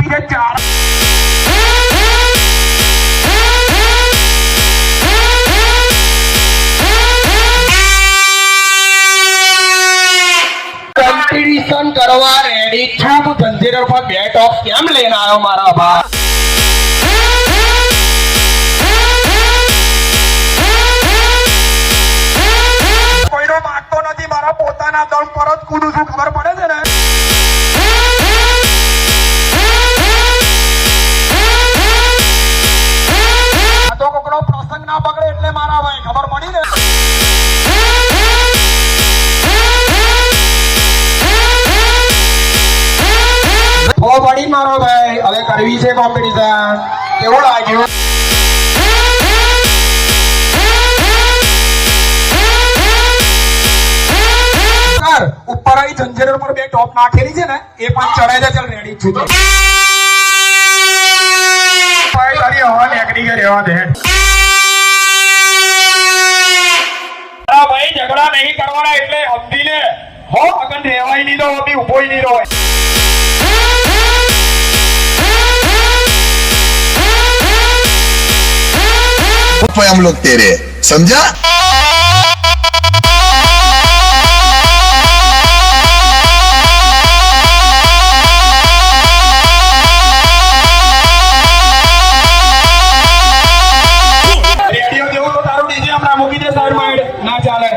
કે ચાર કોમ્પિટિશન કરવા રેડી છું હું જંજીર પર બે ટોપ કેમ લઈને આવ્યો મારા ભાઈ કોઈનો માગતો નથી મારા પોતાના દમ પર જ કૂદું છું ખબર પડે છે ને આ તો કોકનો પ્રસંગ ના બગડે એટલે મારા ભાઈ ખબર પડી ને પડી મારો ભાઈ હવે કરવી છે કોમ્પિટિશન કેવું લાગ્યું ઉપર આવી જંજીર પર બે ટોપ નાખેલી છે ને એ પણ ચડાઈ દે ચાલ રેડી છું ભાઈ તારી હવા નીકળી ગઈ રહેવા દે ભાઈ ઝઘડા નહીં કરવાના એટલે સમજી લે હો અગન રહેવાય નહીં તો અભી ઉભોય નહીં રહો हम लोग तेरे समझा રેડિયો જેવું તો તારું ડીજે હમણાં મૂકી દે સાઈડ માં ના ચાલે